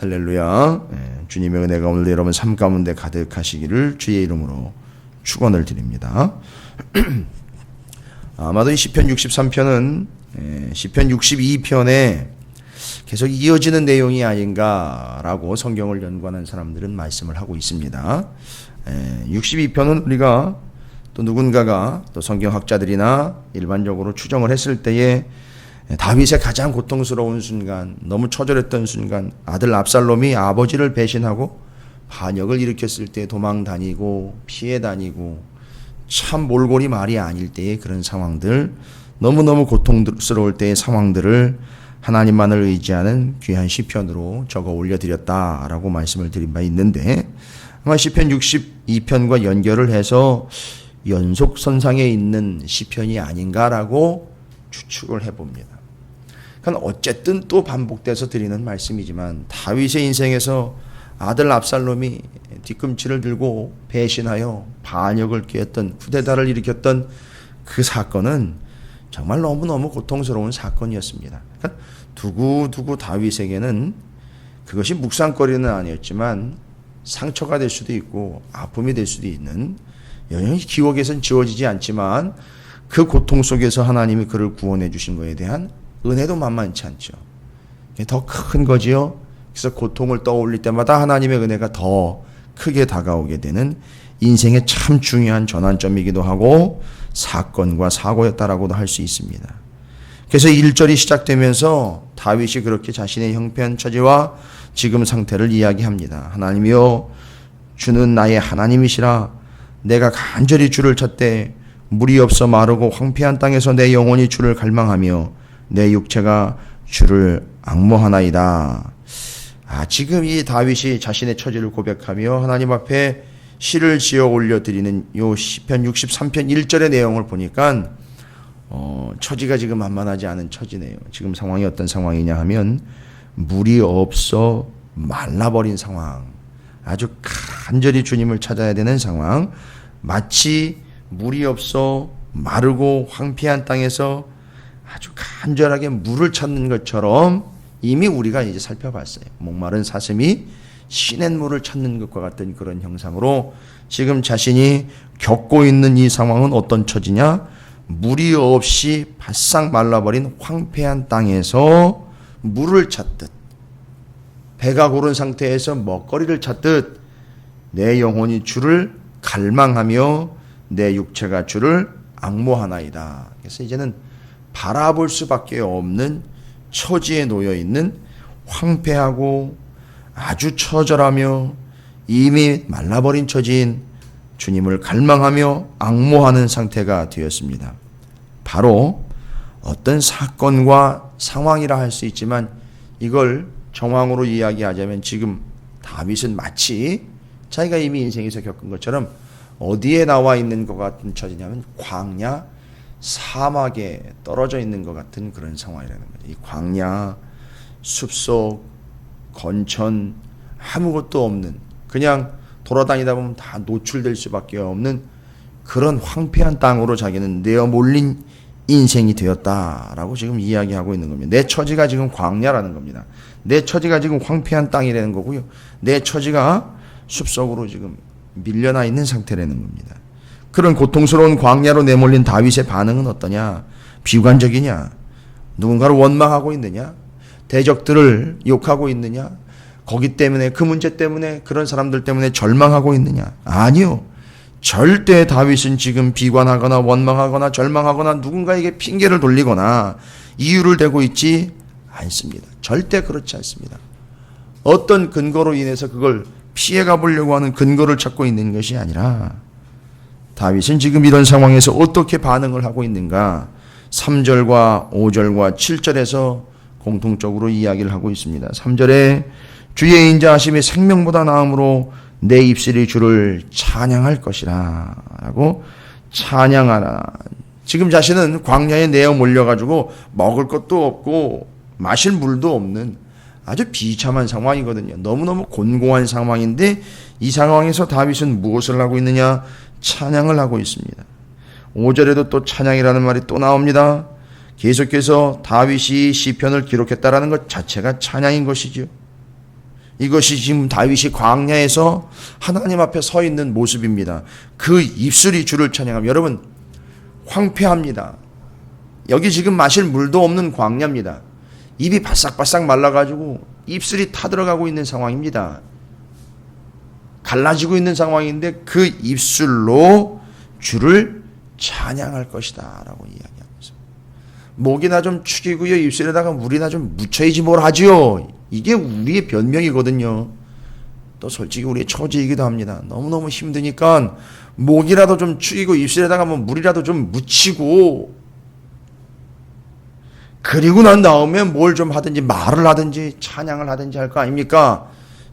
할렐루야. 주님의 은혜가 오늘 여러분 삶 가운데 가득하시기를 주의 이름으로 축원을 드립니다. 아마도 이 시편 63편은 시편 62편에 계속 이어지는 내용이 아닌가라고 성경을 연구하는 사람들은 말씀을 하고 있습니다. 62편은 우리가 또 누군가가 또 성경학자들이나 일반적으로 추정을 했을 때에 다윗의 가장 고통스러운 순간, 너무 처절했던 순간, 아들 압살롬이 아버지를 배신하고 반역을 일으켰을 때 도망 다니고 피해 다니고 참 몰골이 말이 아닐 때의 그런 상황들, 너무너무 고통스러울 때의 상황들을 하나님만을 의지하는 귀한 시편으로 적어 올려드렸다라고 말씀을 드린 바 있는데, 아마 시편 62편과 연결을 해서 연속선상에 있는 시편이 아닌가라고 추측을 해봅니다. 그러니까 어쨌든 또 반복돼서 드리는 말씀이지만, 다윗의 인생에서 아들 압살롬이 뒤꿈치를 들고 배신하여 반역을 꾀했던, 쿠데타를 일으켰던 그 사건은 정말 너무너무 고통스러운 사건이었습니다. 그러니까 두고두고 다윗에게는 그것이 묵상거리는 아니었지만 상처가 될 수도 있고 아픔이 될 수도 있는, 영영히 기억에선 지워지지 않지만 그 고통 속에서 하나님이 그를 구원해 주신 것에 대한 은혜도 만만치 않죠. 더 큰 거지요. 그래서 고통을 떠올릴 때마다 하나님의 은혜가 더 크게 다가오게 되는 인생의 참 중요한 전환점이기도 하고 사건과 사고였다라고도 할 수 있습니다. 그래서 1절이 시작되면서 다윗이 그렇게 자신의 형편한 처지와 지금 상태를 이야기합니다. 하나님이여, 주는 나의 하나님이시라. 내가 간절히 주를 찾되 물이 없어 마르고 황폐한 땅에서 내 영혼이 주를 갈망하며 내 육체가 주를 앙모하나이다. 지금 이 다윗이 자신의 처지를 고백하며 하나님 앞에 시를 지어 올려드리는 요 시편 63편 1절의 내용을 보니까 처지가 지금 만만하지 않은 처지네요. 지금 상황이 어떤 상황이냐 하면 물이 없어 말라버린 상황, 아주 간절히 주님을 찾아야 되는 상황, 마치 물이 없어 마르고 황폐한 땅에서 아주 간절하게 물을 찾는 것처럼 이미 우리가 이제 살펴봤어요. 목마른 사슴이 시냇물을 찾는 것과 같은 그런 형상으로 지금 자신이 겪고 있는 이 상황은 어떤 처지냐? 물이 없이 바싹 말라버린 황폐한 땅에서 물을 찾듯, 배가 고른 상태에서 먹거리를 찾듯 내 영혼이 주를 갈망하며 내 육체가 주를 앙모하나이다. 그래서 이제는 바라볼 수밖에 없는 처지에 놓여 있는 황폐하고 아주 처절하며 이미 말라버린 처지인 주님을 갈망하며 앙모하는 상태가 되었습니다. 바로 어떤 사건과 상황이라 할 수 있지만 이걸 정황으로 이야기하자면 지금 다윗은 마치 자기가 이미 인생에서 겪은 것처럼 어디에 나와 있는 것 같은 처지냐면 광야, 사막에 떨어져 있는 것 같은 그런 상황이라는 거죠. 이 광야, 숲속, 건천, 아무것도 없는, 그냥 돌아다니다 보면 다 노출될 수밖에 없는 그런 황폐한 땅으로 자기는 내어 몰린 인생이 되었다라고 지금 이야기하고 있는 겁니다. 내 처지가 지금 광야라는 겁니다. 내 처지가 지금 황폐한 땅이라는 거고요. 내 처지가 숲속으로 지금 밀려나 있는 상태라는 겁니다. 그런 고통스러운 광야로 내몰린 다윗의 반응은 어떠냐? 비관적이냐? 누군가를 원망하고 있느냐? 대적들을 욕하고 있느냐? 거기 때문에, 그 문제 때문에, 그런 사람들 때문에 절망하고 있느냐? 아니요. 절대 다윗은 지금 비관하거나 원망하거나 절망하거나 누군가에게 핑계를 돌리거나 이유를 대고 있지 않습니다. 절대 그렇지 않습니다. 어떤 근거로 인해서 그걸 피해가 보려고 하는 근거를 찾고 있는 것이 아니라 다윗은 지금 이런 상황에서 어떻게 반응을 하고 있는가? 3절과 5절과 7절에서 공통적으로 이야기를 하고 있습니다. 3절에 주의 인자하심이 생명보다 나음으로 내 입술이 주를 찬양할 것이라 라고 찬양하라. 지금 자신은 광야에 내어 몰려가지고 먹을 것도 없고 마실 물도 없는 아주 비참한 상황이거든요. 너무너무 곤고한 상황인데 이 상황에서 다윗은 무엇을 하고 있느냐? 찬양을 하고 있습니다. 5절에도 또 찬양이라는 말이 또 나옵니다. 계속해서 다윗이 시편을 기록했다라는 것 자체가 찬양인 것이죠. 이것이 지금 다윗이 광야에서 하나님 앞에 서 있는 모습입니다. 그 입술이 주를 찬양하며, 여러분 황폐합니다. 여기 지금 마실 물도 없는 광야입니다. 입이 바싹바싹 말라가지고 입술이 타들어가고 있는 상황입니다. 갈라지고 있는 상황인데 그 입술로 주를 찬양할 것이다 라고 이야기하고 있습니다. 목이나 좀 축이고요, 입술에다가 물이나 좀 묻혀야지 뭘 하지요. 이게 우리의 변명이거든요. 또 솔직히 우리의 처지이기도 합니다. 너무너무 힘드니까 목이라도 좀 축이고 입술에다가 뭐 물이라도 좀 묻히고, 그리고 난 다음에 뭘 좀 하든지 말을 하든지 찬양을 하든지 할 거 아닙니까?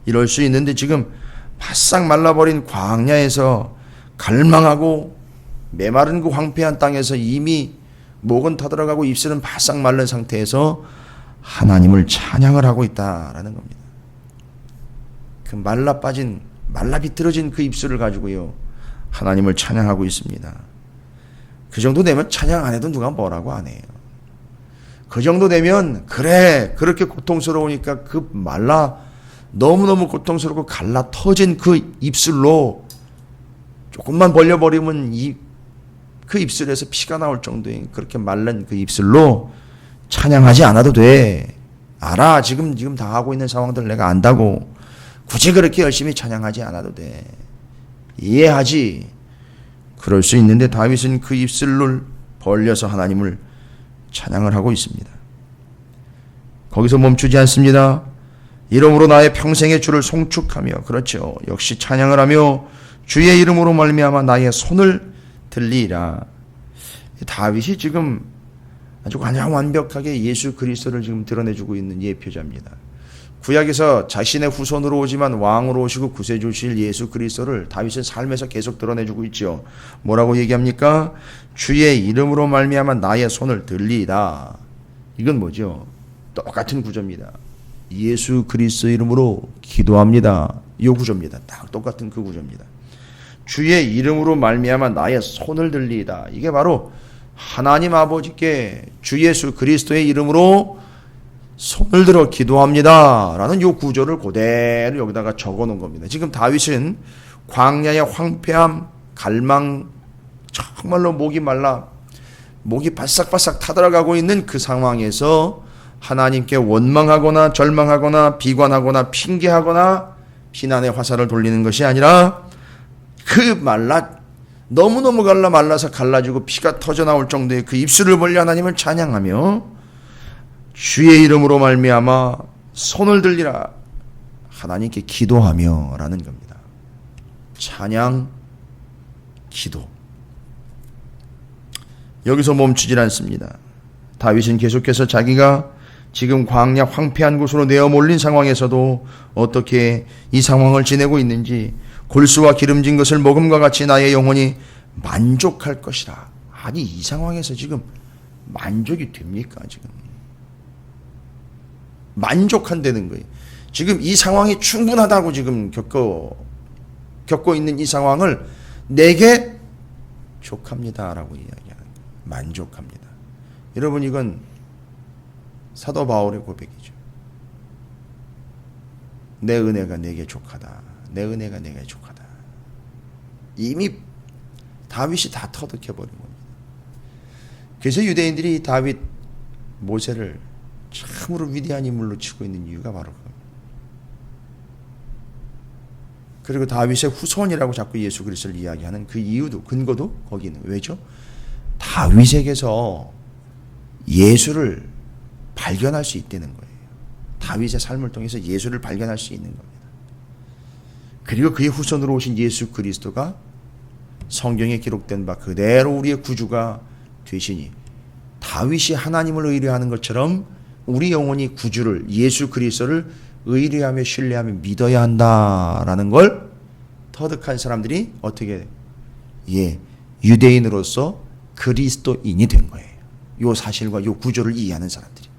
이럴 수 있는데 지금 바싹 말라버린 광야에서 갈망하고 메마른 그 황폐한 땅에서 이미 목은 타들어가고 입술은 바싹 마른 상태에서 하나님을 찬양을 하고 있다라는 겁니다. 그 말라 비틀어진 그 입술을 가지고요, 하나님을 찬양하고 있습니다. 그 정도 되면 찬양 안 해도 누가 뭐라고 안 해요. 그 정도 되면 그래, 그렇게 고통스러우니까 그 너무너무 고통스럽고 갈라 터진 그 입술로 조금만 벌려버리면 그 입술에서 피가 나올 정도의 그렇게 말른 그 입술로 찬양하지 않아도 돼. 알아. 지금 다 하고 있는 상황들 내가 안다고. 굳이 그렇게 열심히 찬양하지 않아도 돼. 이해하지. 그럴 수 있는데 다윗은 그 입술을 벌려서 하나님을 찬양을 하고 있습니다. 거기서 멈추지 않습니다. 이름으로 나의 평생의 주를 송축하며, 그렇죠, 역시 찬양을 하며 주의 이름으로 말미암아 나의 손을 들리라. 다윗이 지금 아주 가장 완벽하게 예수 그리스도를 지금 드러내주고 있는 예표자입니다. 구약에서 자신의 후손으로 오지만 왕으로 오시고 구세주 주실 예수 그리스도를 다윗은 삶에서 계속 드러내주고 있죠. 뭐라고 얘기합니까? 주의 이름으로 말미암아 나의 손을 들리라. 이건 뭐죠? 똑같은 구조입니다. 예수 그리스도 이름으로 기도합니다. 이 구조입니다. 딱 똑같은 그 구조입니다. 주의 이름으로 말미암아 나의 손을 들리다. 이게 바로 하나님 아버지께 주 예수 그리스도의 이름으로 손을 들어 기도합니다 라는 이 구조를 그대로 여기다가 적어 놓은 겁니다. 지금 다윗은 광야의 황폐함, 갈망, 정말로 목이 말라 목이 바싹바싹 타들어가고 있는 그 상황에서 하나님께 원망하거나 절망하거나 비관하거나 핑계하거나 비난의 화살을 돌리는 것이 아니라 그 너무너무 말라서 갈라지고 피가 터져나올 정도의 그 입술을 벌려 하나님을 찬양하며 주의 이름으로 말미암아 손을 들리라 하나님께 기도하며 라는 겁니다. 찬양, 기도. 여기서 멈추질 않습니다. 다윗은 계속해서 자기가 지금 광야 황폐한 곳으로 내어 몰린 상황에서도 어떻게 이 상황을 지내고 있는지, 골수와 기름진 것을 먹음과 같이 나의 영혼이 만족할 것이라. 아니, 이 상황에서 지금 만족이 됩니까? 지금 만족한다는 거예요. 지금 이 상황이 충분하다고 지금 겪고 있는 이 상황을 내게 족합니다라고 이야기하는 거예요. 만족합니다. 여러분, 이건 사도 바울의 고백이죠. 내 은혜가 내게 족하다. 내 은혜가 내게 족하다. 이미 다윗이 다 터득해버린 겁니다. 그래서 유대인들이 다윗, 모세를 참으로 위대한 인물로 치고 있는 이유가 바로 그겁니다. 그리고 다윗의 후손이라고 자꾸 예수 그리스도를 이야기하는 그 이유도, 근거도 거기 있는 거예요. 왜죠? 다윗에게서 예수를 발견할 수 있다는 거예요. 다윗의 삶을 통해서 예수를 발견할 수 있는 겁니다. 그리고 그의 후손으로 오신 예수 그리스도가 성경에 기록된 바 그대로 우리의 구주가 되시니, 다윗이 하나님을 의뢰하는 것처럼 우리 영혼이 구주를, 예수 그리스도를 의뢰하며 신뢰하며 믿어야 한다라는 걸 터득한 사람들이 어떻게 유대인으로서 그리스도인이 된 거예요. 요 사실과 요 구조를 이해하는 사람들이.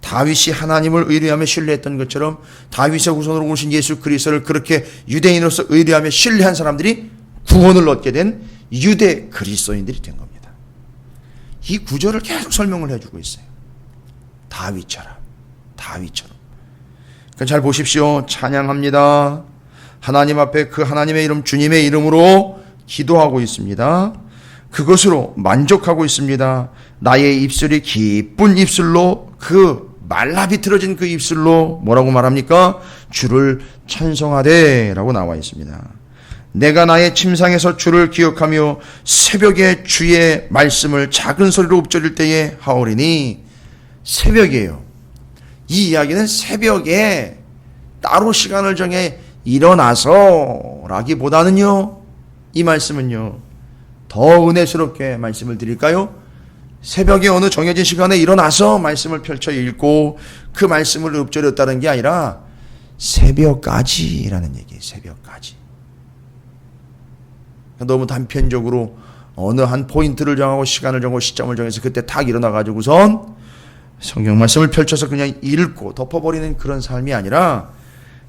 다윗이 하나님을 의뢰하며 신뢰했던 것처럼 다윗의 후손으로 오신 예수 그리스도를 그렇게 유대인으로서 의뢰하며 신뢰한 사람들이 구원을 얻게 된 유대 그리스도인들이 된 겁니다. 이 구조를 계속 설명을 해주고 있어요. 다윗처럼. 잘 보십시오. 찬양합니다. 하나님 앞에 그 하나님의 이름, 주님의 이름으로 기도하고 있습니다. 그것으로 만족하고 있습니다. 나의 입술이 기쁜 입술로, 그 말라 비틀어진 그 입술로 뭐라고 말합니까? 주를 찬송하되 라고 나와 있습니다. 내가 나의 침상에서 주를 기억하며 새벽에 주의 말씀을 작은 소리로 읊조릴 때에 하오리니. 새벽이에요. 이 이야기는 새벽에 따로 시간을 정해 일어나서 라기보다는요, 이 말씀은요, 더 은혜스럽게 말씀을 드릴까요? 새벽에 어느 정해진 시간에 일어나서 말씀을 펼쳐 읽고 그 말씀을 읊조렸다는 게 아니라 새벽까지라는 얘기예요. 새벽까지. 너무 단편적으로 어느 한 포인트를 정하고 시간을 정하고 시점을 정해서 그때 딱 일어나가지고선 성경 말씀을 펼쳐서 그냥 읽고 덮어버리는 그런 삶이 아니라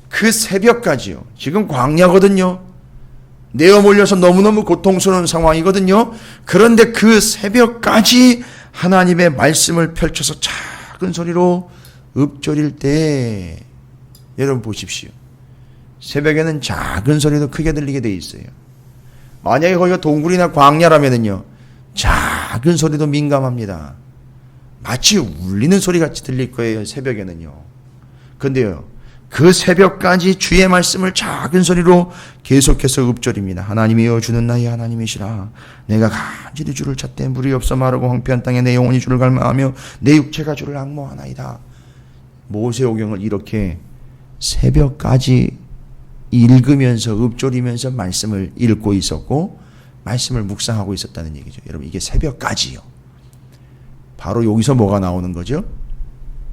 그 새벽까지요. 지금 광야거든요. 내어 몰려서 너무너무 고통스러운 상황이거든요. 그런데 그 새벽까지 하나님의 말씀을 펼쳐서 작은 소리로 읊조릴 때, 여러분 보십시오. 새벽에는 작은 소리도 크게 들리게 돼 있어요. 만약에 거기가 동굴이나 광야라면은요, 작은 소리도 민감합니다. 마치 울리는 소리 같이 들릴 거예요, 새벽에는요. 근데요, 그 새벽까지 주의 말씀을 작은 소리로 계속해서 읊조립니다. 하나님이여, 주는 나의 하나님이시라. 내가 간절히 주를 찾되 물이 없어 마르고 황폐한 땅에 내 영혼이 주를 갈망하며 내 육체가 주를 앙모하나이다. 모세오경을 이렇게 새벽까지 읽으면서 읊조리면서 말씀을 읽고 있었고 말씀을 묵상하고 있었다는 얘기죠. 여러분, 이게 새벽까지요. 바로 여기서 뭐가 나오는 거죠?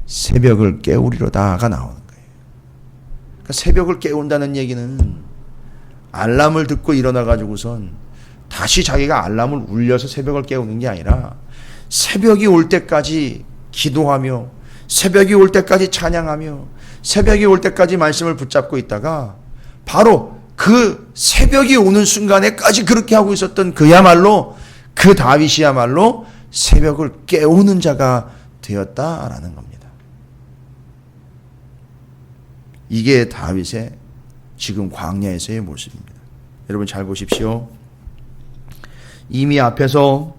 새벽을 깨우리로다가 나오는 거예요. 그러니까 새벽을 깨운다는 얘기는 알람을 듣고 일어나가지고선 다시 자기가 알람을 울려서 새벽을 깨우는 게 아니라 새벽이 올 때까지 기도하며 새벽이 올 때까지 찬양하며 새벽이 올 때까지 말씀을 붙잡고 있다가 바로 그 새벽이 오는 순간에까지 그렇게 하고 있었던 그야말로 그 다윗이야말로 새벽을 깨우는 자가 되었다라는 겁니다. 이게 다윗의 지금 광야에서의 모습입니다. 여러분 잘 보십시오. 이미 앞에서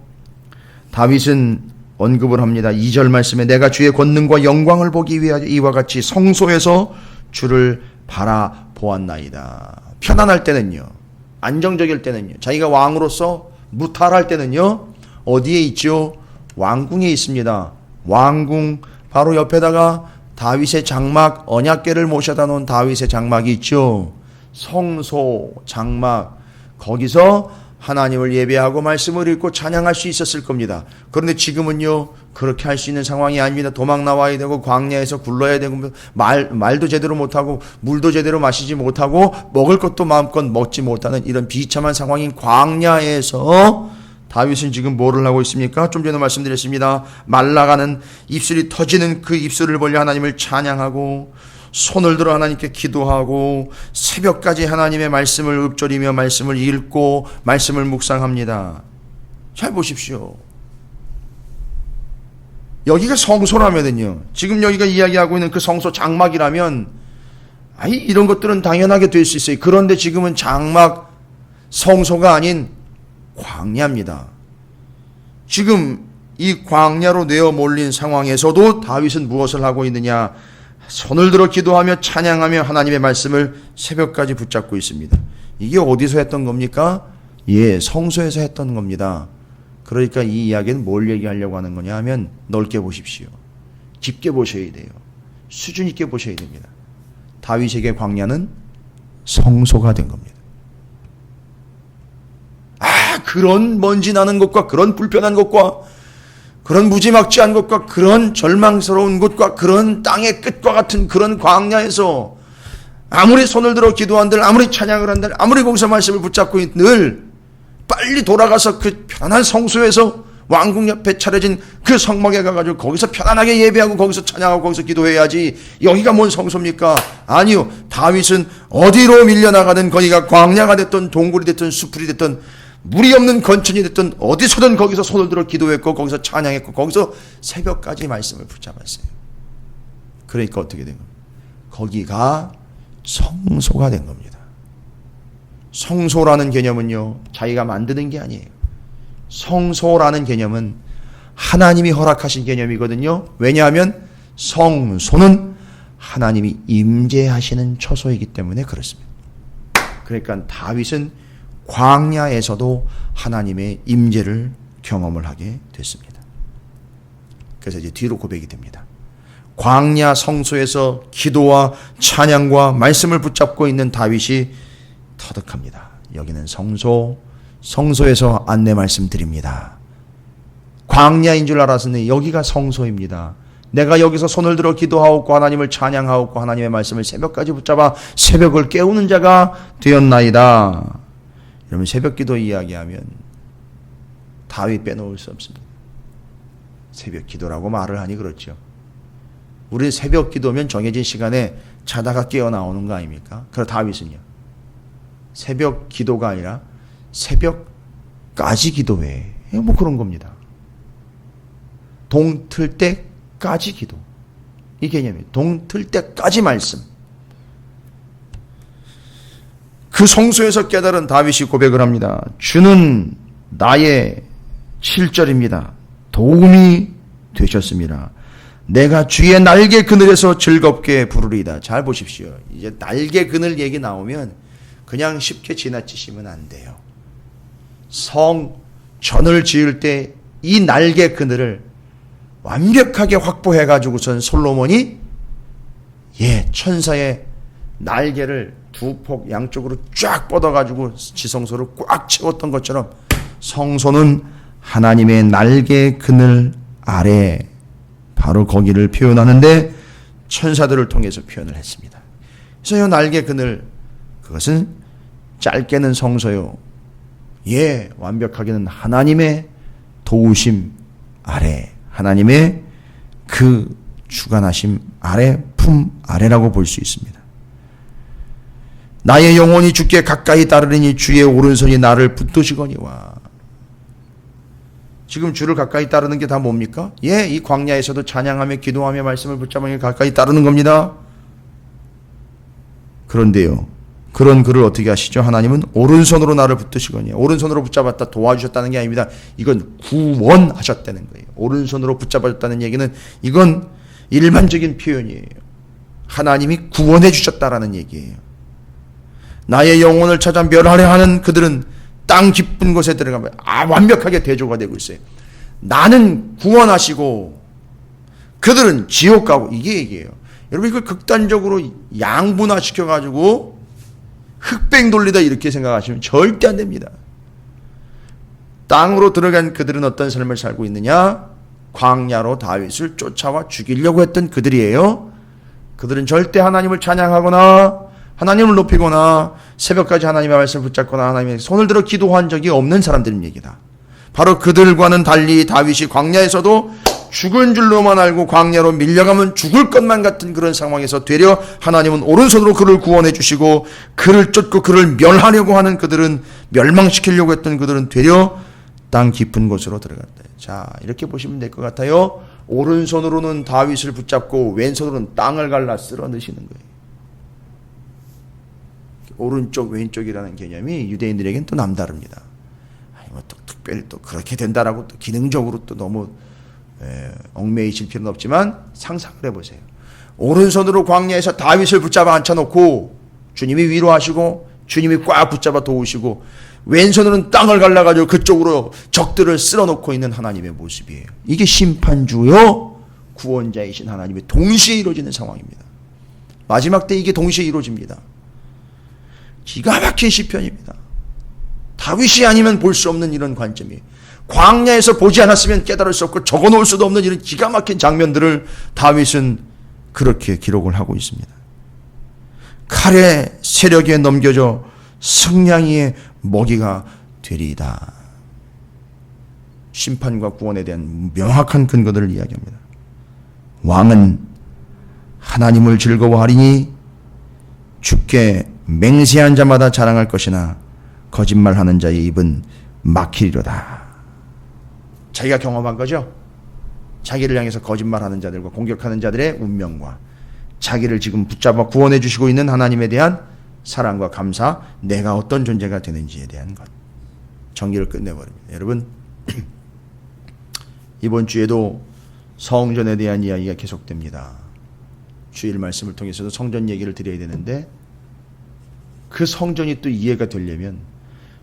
다윗은 언급을 합니다. 2절 말씀에 내가 주의 권능과 영광을 보기 위하여 이와 같이 성소에서 주를 바라보았나이다. 편안할 때는요, 안정적일 때는요, 자기가 왕으로서 무탈할 때는요, 어디에 있죠? 왕궁에 있습니다. 왕궁 바로 옆에다가 다윗의 장막, 언약궤를 모셔다 놓은 다윗의 장막이 있죠. 성소 장막, 거기서 하나님을 예배하고 말씀을 읽고 찬양할 수 있었을 겁니다. 그런데 지금은요, 그렇게 할 수 있는 상황이 아닙니다. 도망 나와야 되고 광야에서 굴러야 되고 말도 제대로 못하고 물도 제대로 마시지 못하고 먹을 것도 마음껏 먹지 못하는 이런 비참한 상황인 광야에서 다윗은 지금 뭐를 하고 있습니까? 좀 전에 말씀드렸습니다. 말라가는 입술이 터지는 그 입술을 벌려 하나님을 찬양하고 손을 들어 하나님께 기도하고 새벽까지 하나님의 말씀을 읊조리며 말씀을 읽고 말씀을 묵상합니다. 잘 보십시오. 여기가 성소라면은요, 지금 여기가 이야기하고 있는 그 성소 장막이라면 이런 것들은 당연하게 될 수 있어요. 그런데 지금은 장막 성소가 아닌 광야입니다. 지금 이 광야로 내어 몰린 상황에서도 다윗은 무엇을 하고 있느냐? 손을 들어 기도하며 찬양하며 하나님의 말씀을 새벽까지 붙잡고 있습니다. 이게 어디서 했던 겁니까? 성소에서 했던 겁니다. 그러니까 이 이야기는 뭘 얘기하려고 하는 거냐 하면 넓게 보십시오. 깊게 보셔야 돼요. 수준 있게 보셔야 됩니다. 다윗에게 광야는 성소가 된 겁니다. 그런 먼지 나는 것과 그런 불편한 것과 그런 무지막지한 것과 그런 절망스러운 것과 그런 땅의 끝과 같은 그런 광야에서 아무리 손을 들어 기도한들, 아무리 찬양을 한들, 아무리 거기서 말씀을 붙잡고 있들 빨리 돌아가서 그 편안한 성소에서 왕궁 옆에 차려진 그 성막에 가가지고 거기서 편안하게 예배하고 거기서 찬양하고 거기서 기도해야지 여기가 뭔 성소입니까? 아니요. 다윗은 어디로 밀려나가든 거기가 광야가 됐든 동굴이 됐든 수풀이 됐든 물이 없는 건천이 됐든 어디서든 거기서 손을 들어 기도했고 거기서 찬양했고 거기서 새벽까지 말씀을 붙잡았어요. 그러니까 어떻게 된 겁니까? 거기가 성소가 된 겁니다. 성소라는 개념은요, 자기가 만드는 게 아니에요. 성소라는 개념은 하나님이 허락하신 개념이거든요. 왜냐하면 성소는 하나님이 임재하시는 처소이기 때문에 그렇습니다. 그러니까 다윗은 광야에서도 하나님의 임재를 경험을 하게 됐습니다. 그래서 이제 뒤로 고백이 됩니다. 광야 성소에서 기도와 찬양과 말씀을 붙잡고 있는 다윗이 터득합니다. 여기는 성소, 성소에서 안내 말씀드립니다. 광야인 줄 알았으니 여기가 성소입니다. 내가 여기서 손을 들어 기도하옵고 하나님을 찬양하옵고 하나님의 말씀을 새벽까지 붙잡아 새벽을 깨우는 자가 되었나이다. 여러분, 새벽 기도 이야기하면 다윗 빼놓을 수 없습니다. 새벽 기도라고 말을 하니 그렇죠. 우리 새벽 기도면 정해진 시간에 자다가 깨어 나오는 거 아닙니까? 그럼 다윗은요, 새벽 기도가 아니라 새벽까지 기도해. 뭐 그런 겁니다. 동틀 때까지 기도. 이 개념이에요. 동틀 때까지 말씀. 그 성소에서 깨달은 다윗이 고백을 합니다. 주는 나의 7절입니다. 도움이 되셨습니다. 내가 주의 날개 그늘에서 즐겁게 부르리이다. 잘 보십시오. 이제 날개 그늘 얘기 나오면 그냥 쉽게 지나치시면 안 돼요. 성전을 지을 때 이 날개 그늘을 완벽하게 확보해 가지고선 솔로몬이 천사의 날개를 두 폭 양쪽으로 쫙 뻗어 가지고 지성소를 꽉 채웠던 것처럼 성소는 하나님의 날개 그늘 아래, 바로 거기를 표현하는데 천사들을 통해서 표현을 했습니다. 그래서 이 날개 그늘, 그것은 짧게는 성소요, 완벽하게는 하나님의 도우심 아래, 하나님의 그 주관하심 아래, 품 아래라고 볼 수 있습니다. 나의 영혼이 주께 가까이 따르리니 주의 오른손이 나를 붙드시거니와. 지금 주를 가까이 따르는 게 다 뭡니까? 이 광야에서도 찬양하며 기도하며 말씀을 붙잡으며 가까이 따르는 겁니다. 그런데요, 그런 그를 어떻게 하시죠? 하나님은 오른손으로 나를 붙드시거니. 오른손으로 붙잡았다 도와주셨다는 게 아닙니다. 이건 구원하셨다는 거예요. 오른손으로 붙잡아줬다는 얘기는 이건 일반적인 표현이에요. 하나님이 구원해 주셨다라는 얘기예요. 나의 영혼을 찾아 멸하려 하는 그들은 땅 깊은 곳에 들어가면 완벽하게 대조가 되고 있어요. 나는 구원하시고 그들은 지옥 가고, 이게 얘기예요. 여러분, 이걸 극단적으로 양분화 시켜가지고 흑백 논리다 이렇게 생각하시면 절대 안 됩니다. 땅으로 들어간 그들은 어떤 삶을 살고 있느냐? 광야로 다윗을 쫓아와 죽이려고 했던 그들이에요. 그들은 절대 하나님을 찬양하거나 하나님을 높이거나 새벽까지 하나님의 말씀을 붙잡거나 하나님의 손을 들어 기도한 적이 없는 사람들인 얘기다. 바로 그들과는 달리 다윗이 광야에서도 죽은 줄로만 알고 광야로 밀려가면 죽을 것만 같은 그런 상황에서 되려 하나님은 오른손으로 그를 구원해 주시고, 그를 쫓고 그를 멸하려고 하는 그들은, 멸망시키려고 했던 그들은 되려 땅 깊은 곳으로 들어갔다. 자, 이렇게 보시면 될 것 같아요. 오른손으로는 다윗을 붙잡고 왼손으로는 땅을 갈라 쓸어 넣으시는 거예요. 오른쪽 왼쪽이라는 개념이 유대인들에게는 또 남다릅니다. 또 특별히 또 그렇게 된다라고 또 기능적으로 또 너무 얽매이실 필요는 없지만 상상을 해보세요. 오른손으로 광야에서 다윗을 붙잡아 앉혀놓고 주님이 위로하시고 주님이 꽉 붙잡아 도우시고, 왼손으로는 땅을 갈라가지고 그쪽으로 적들을 쓸어놓고 있는 하나님의 모습이에요. 이게 심판주요 구원자이신 하나님의 동시에 이루어지는 상황입니다. 마지막 때 이게 동시에 이루어집니다. 기가 막힌 시편입니다. 다윗이 아니면 볼 수 없는 이런 관점이에요. 광야에서 보지 않았으면 깨달을 수 없고 적어놓을 수도 없는 이런 기가 막힌 장면들을 다윗은 그렇게 기록을 하고 있습니다. 칼의 세력에 넘겨져 승냥이의 먹이가 되리이다. 심판과 구원에 대한 명확한 근거들을 이야기합니다. 왕은 하나님을 즐거워하리니 주께 맹세한 자마다 자랑할 것이나 거짓말하는 자의 입은 막히리로다. 자기가 경험한 거죠. 자기를 향해서 거짓말하는 자들과 공격하는 자들의 운명과 자기를 지금 붙잡아 구원해 주시고 있는 하나님에 대한 사랑과 감사, 내가 어떤 존재가 되는지에 대한 것. 정리를 끝내버립니다. 여러분, 이번 주에도 성전에 대한 이야기가 계속됩니다. 주일 말씀을 통해서도 성전 얘기를 드려야 되는데, 그 성전이 또 이해가 되려면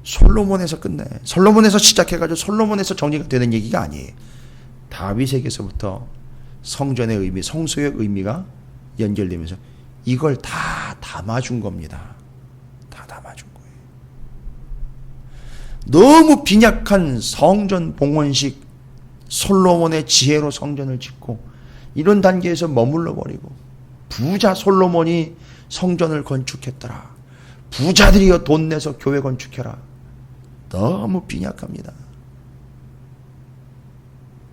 솔로몬에서 끝내. 솔로몬에서 시작해가지고 솔로몬에서 정리가 되는 얘기가 아니에요. 다윗에게서부터 성전의 의미, 성소의 의미가 연결되면서 이걸 다 담아준 겁니다. 다 담아준 거예요. 너무 빈약한 성전 봉헌식, 솔로몬의 지혜로 성전을 짓고 이런 단계에서 머물러 버리고, 부자 솔로몬이 성전을 건축했더라, 부자들이여 돈 내서 교회 건축해라. 너무 빈약합니다.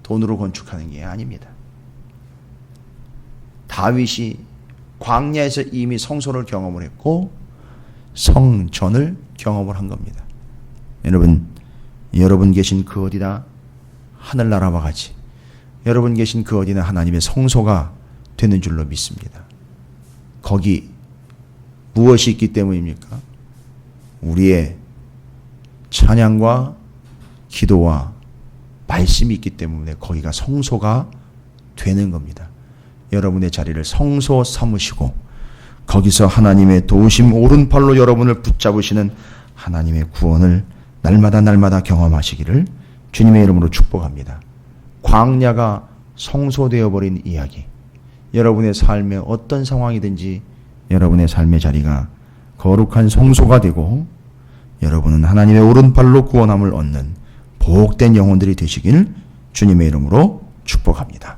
돈으로 건축하는 게 아닙니다. 다윗이 광야에서 이미 성소를 경험을 했고 성전을 경험을 한 겁니다. 여러분 계신 그 어디나 하늘나라와 같이 여러분 계신 그 어디나 하나님의 성소가 되는 줄로 믿습니다. 거기 무엇이 있기 때문입니까? 우리의 찬양과 기도와 말씀이 있기 때문에 거기가 성소가 되는 겁니다. 여러분의 자리를 성소 삼으시고 거기서 하나님의 도우심 오른팔로 여러분을 붙잡으시는 하나님의 구원을 날마다 경험하시기를 주님의 이름으로 축복합니다. 광야가 성소되어 버린 이야기, 여러분의 삶의 어떤 상황이든지 여러분의 삶의 자리가 거룩한 성소가 되고 여러분은 하나님의 오른팔로 구원함을 얻는 복된 영혼들이 되시길 주님의 이름으로 축복합니다.